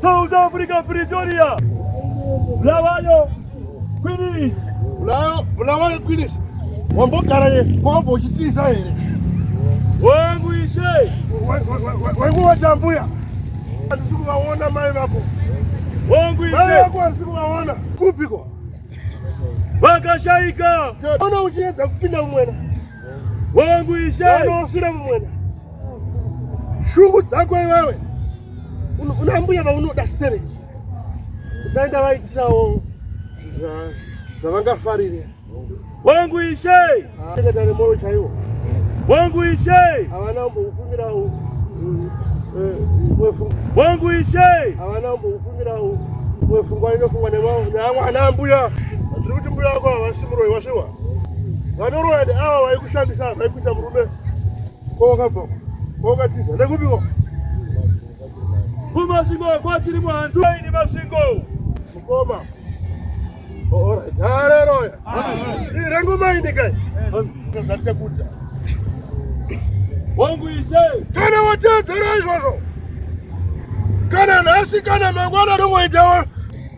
South Africa, Pretoria. Bulawayo, Queens. Bulawayo, Queens. Wambogara ye, kwambo uchitisa here. Wangu ishe. Wangu wajambuya. Nisiku waona mai wapo. Wangu ishe. Mai wako nisiku waona. Kupiko. Bakashaika. Ona uchienda kupinda mwena. Wangu ishe. Ona usira mwena. Shungu zako wewe. Unaambuya ba unoda stere. Utaenda waitirawo. Zavanga farire. Wangu ishe. Ngatane moro chaiwo. Wangu ishe. Abanambo ufungira wangu ishe. Abanambo ufungira wefungwa inofungwa nemwa anambuya. Ndikuti mbuya wako abasimuro iwashiwa. Vanorwende ava vaikushandisa vaikuita murume. Kokabva. Kokatiza. Nekupiko. Kumasingo kwachiri mwanzu ni masingo. Mukoma. Alright. Haleluya. Irengo maindi kai. Ndatika kuja. Wangu ishe. Kana watendera izvozvo. Kana nasi kana mangwana ndomoitawa.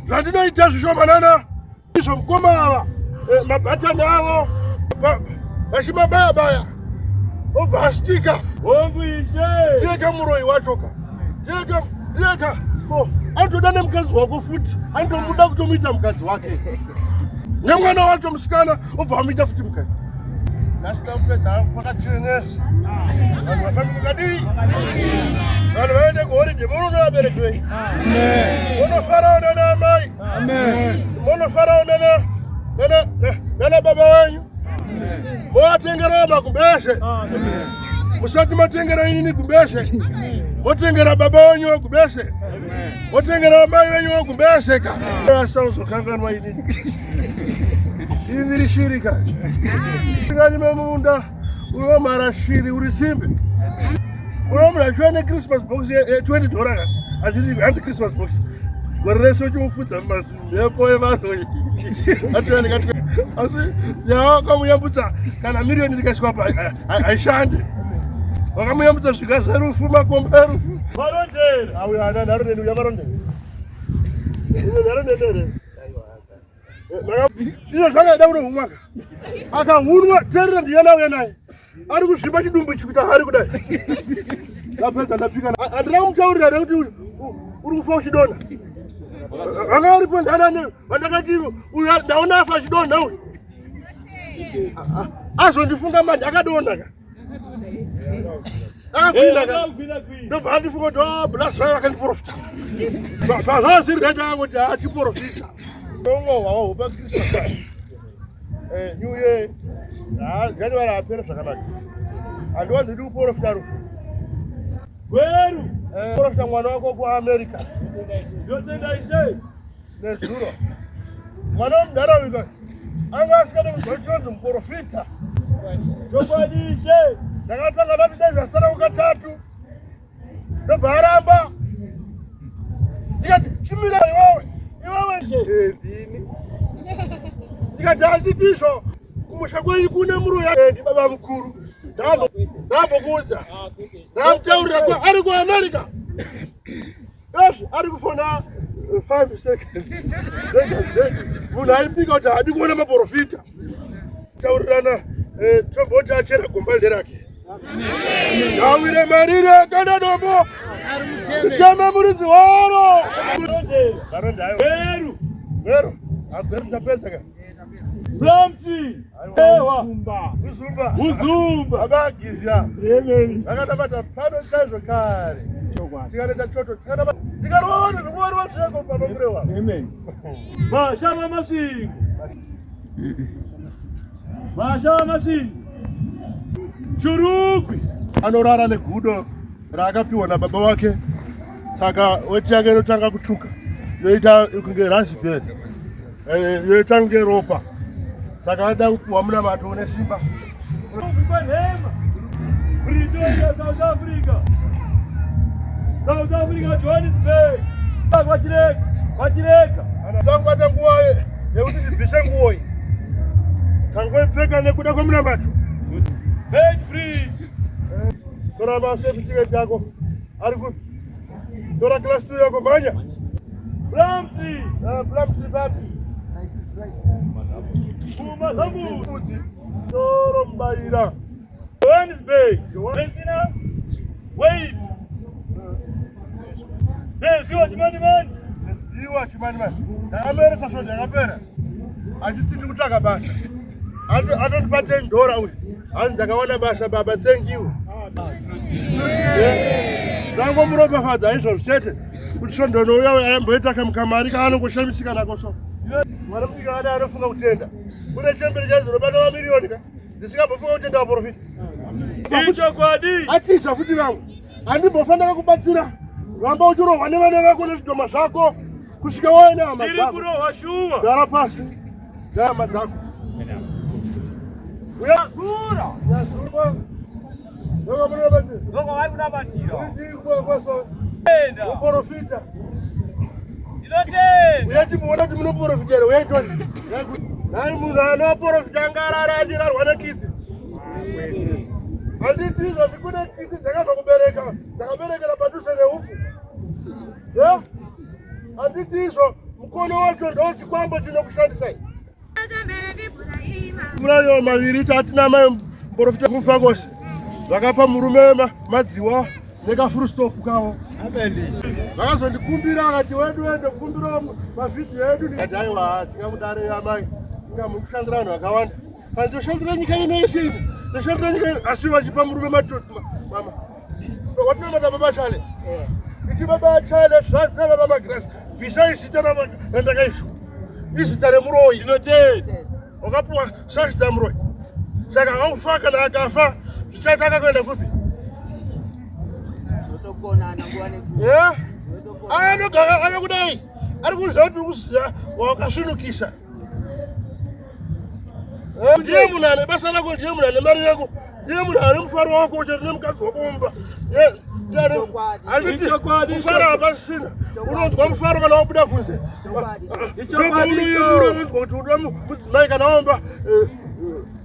Zvandinoita zvishomanana. Izvo mukoma ava. Mabhatani avo. Vachimabaya-baya. Obva astika. Wangu ishe. Yega muroi wachoka. Yega. Antoda nemukadzi wako futi. Antomuda kutomuita mukadzi wake. Nemwana wacho musikana obva amuita futi mukadzi. Nasina kupedza pakachenesa. Vanhu vafambi kukadii. Vanhu vaende kuhoridhe munovaberekwei. Munofarawo nana amai. Munofarawo nana baba wenyu. Movatengerawo makumbeshe. Musati matengera inini kumbeshe. Motengera baba wenyu wakumbeshe. Motengera amai wenyu wakumbesheka. Asauzokanganwa inini. Iniri shirika. Ngani memunda uyo mara shiri uri simbe. Uyo mara chwane Christmas box $20. Ajili anti Christmas box. Goreso chumufudza masimbe yapo evaro. Atwene katika asi ya kamuyambutsa kana milioni likashikwa pa aishande. Wakamuyambutsa svika zerufu makomba rufu. Varondera. Awu ana narone uya varondera. Narone. Ino zvakaida kuno humwaka. Akahunwa terera ndiyana uya naye. Ari kuzvimba chidumbu chikuita hari kudai. Ndapedza ndapika. Andina kumutaurira nekuti uri kufa uchidonha. Vanga uripo ndanane vandakati uya ndaona afa achidonha uyu. Azondifunga manje akadonha ka. Akagwina. Ndobva andifunga kuti blasfema vakandiprofita. Pazvaziri reta yangu kuti achiprofita. Wow, but New Year, January, I pay for that. And what to do for of tariff? Where? For of someone go to America. What did I say? Let's do it. Madame Daraviga, I'm asking them to profit. Somebody say, the Gataka days are starting to the Varamba. Yet, Chimira. Ndikatandidisho kumushakweni kune muru ya ndi baba mkuru. Ndambo kuza. Ndamtaurira kwa ari ku America. Yes, ari kufona 5 seconds. Munaimbika kuti hadi kuona maprofita. Taurirana tomboti achera gombal rake. Ndawire marire kana dombo. Chama muridzi waro. Vero. Agwerda pesa ka. Blamti. Ewa. Uzumba. Abagizya. Amen. Akadabata pano chazo kare. Tikaleta choto. Tikarona zimwari waseko baba kurewa. Amen. Mashama masingo. Churukwi. Anorara negudo rakapiwa na baba wake. Saka weti yake inotanga kuchuka. Yoita kunge raspberry. Yoita kunge ropa. Saka ada kupuwa muna matone simba. Pretoria, South Africa. South Africa, Johannesburg. Wachileka. Anataka hata nguo yeuti zibise nguo hii. Tangu mfeka nekuda kwa mna macho. Page free. Tora ba safety yako. Ariku. Tora class 2 yako banya. Blamti. Blamti babi. Kuma Samu. Toro Mbaira. Johannesburg. Johannesburg. Wait. Hey, George man. Ziwa chimani man. Dakamera sasho dakamera. Ajiti ndikutaka basa. Atonipate ndora uyu. Ndakaona basa baba, thank you. Nango muroba fadza izvo zvitete kuti sondono uya ayamboita kamkamari kaanongoshamisika nako so. Mwana munyika ada anofunga kutenda. Kune chembere chazorobata mamiliyoni ka. Ndisingambofunga kutenda waprofita. Ichokwadi. Atiza futi vangu. Andimbofanira kubatsira. Ramba uchirohwa nevana vako nezvidhoma zvako kusvika waina hama dzako. Tiri kurohwa shuwa. Gara pasi. Hama dzako. Uyazura. Yazurwa. Noko vaikunabatira. Enda. Uprofita. Ndinotenda. Uyachimboona kuti munoprofita here uyaitoni. Nai munhu anoprofita ngarara achirarwa nekitsi. Handiti izvozvi kune kitsi dzakabva kubereka. Dzakaberekera padhuze neufu. Handiti izvo mukono wacho ndochikwambo chinokushandisai. Murayo maviri tatina mai profita kumfakosi. Vakapa murume madziwa nekafurustopu kawo. Vakazondikumbira vakati wende kukumbira mavhidhiyo edu. Ndikati aiwa tingamudare amai. Tingamukushandira vanhu vakawanda. Pandoshandira nyika ino yese ino. Ndoshandira nyika ino asi vachipa murume mama. Watinomata baba chale. Iti baba chale zvazi nababa magrasi. Bvisai zita randakaiswa. Izita remuroyi. Ndinotenda. Wakapiwa sazita muroyi. Saka akafa kana akafa. Zichataka kwenda kupi? Anogara akakudai. Ari kuziva kuti ukuziva wakasvinukisa. Ndiye munhu ane basa rako, ndiye munhu ane mari yako, ndiye munhu ane mufaro wako uchari nemukadzi wako mumba. Mufaro hapasina. Unonzwa mufaro kana wabuda kunze. Ndipo unoyemura unonzwa kuti unoda mudzimai kana wamba.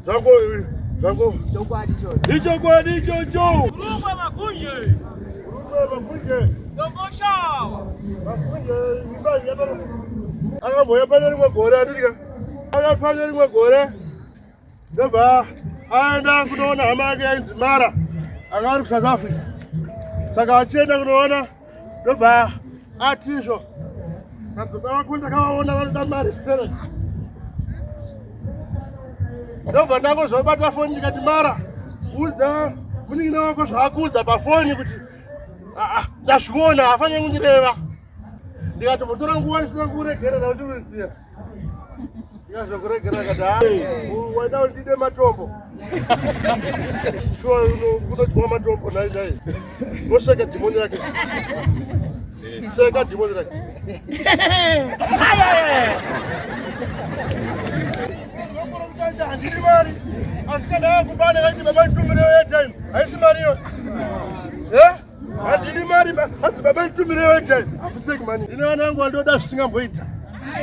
Zango. Ichokwadi ichocho. Urumwe makunje. Ndongoshawa. Makunje imba yapano. Akamboya pane rimwe gore andika. Akapanya rimwe gore. Ndobva aenda kunoona hama yake yainzi Mara. Anga ari kuSouth Africa. Saka achienda kunoona ndobva atizvo. Kadzoka vakunda kavaona vanoda mari stere. Ndobva ndangozobata foni ndikati Mara, udza munin'ina wako zvaakuudza pafoni kuti ndazviona hafanye kundireva. Ndikati motora nguva isina kuregerera kuti uziya. Ndikazokuregerera kati waida kuti ndide matombo. Shuwa kunodyiwa matombo nai. Woseka dhimoni rake. Seka dhimoni rake. Handiri mari. Asi kana akubana kaiti baba nditumire airtime. Haisi mariyo. Handiri mari asi baba nditumire airtime. Afuseki mani. Ndine vana vangu vandoda zvisingamboita.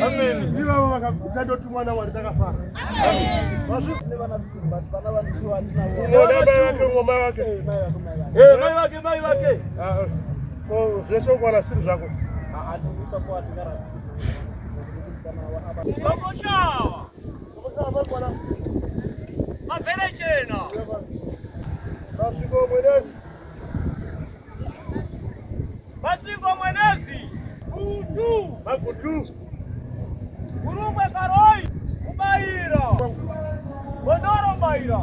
Amen. Ndivavo vakatandotumwa naMwari takafara. Amen. Mai vake. Mai vake. Zvese ukwana siri zvako. Ndongoshawa. Mabere chena. Masiko mwenezi. Kutu. Urumwe karoi. Ubaira. Bondoro Mbaira.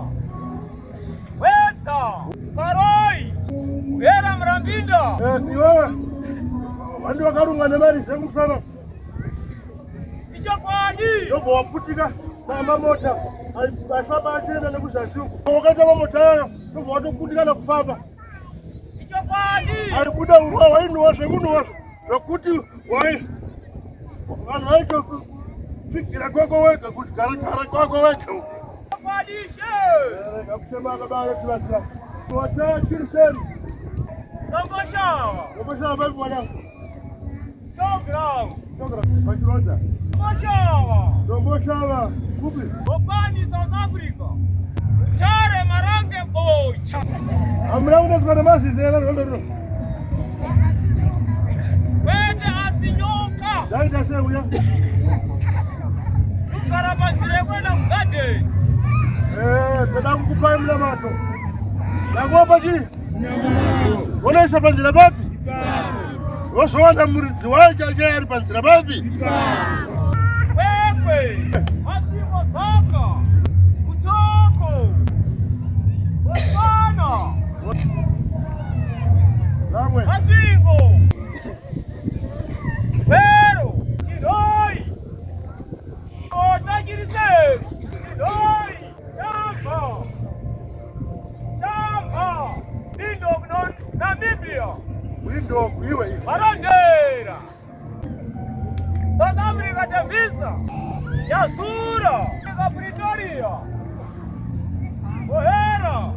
Weta. Karoi. Era Mrambinda. Iwewe. Vandu vakarunga nemari dzemusana. Ichokwadi. Ndobva waputika namamota. Aifamba achienda nekuzashuku. Wakaita mamota yayo. Ndobva watokundikana kufamba. Ichokwadi. Aibuda urwa wainhuwa zvekunhuwa zvokuti vanhu vaitopfigira kwako wega kuti gara kwako wega. Ichokwadi she. Rega kuchema akabaya chivatira. Wata chiri seri. Tambashawa. Tambashawa bapi mwanangu? Shograu. Pachiroza. Tambashawa. Tambashawa. Kupi? Bopani South Africa. Mshare Marange Ocha. Amraunda zikana masi zela ndo. Wete asinyoka. Dai sewu ya. Tukarabanzire kwenda mgade. Tena kukupa mlamato. Nagopa ji. Unaisa banzira bapi? Wasona muridzi wacha jari banzira bapi? Wewe. Asimo zaka. Kutoko. Bosana. Lamwe. Asingo. Pero. Kidoi. Otagirise. Kidoi. Chamba. Chamba. Indo non Namibia. Indo iwe. Marandera. South Africa Tavisa. Yasura. Pretoria. Ohera.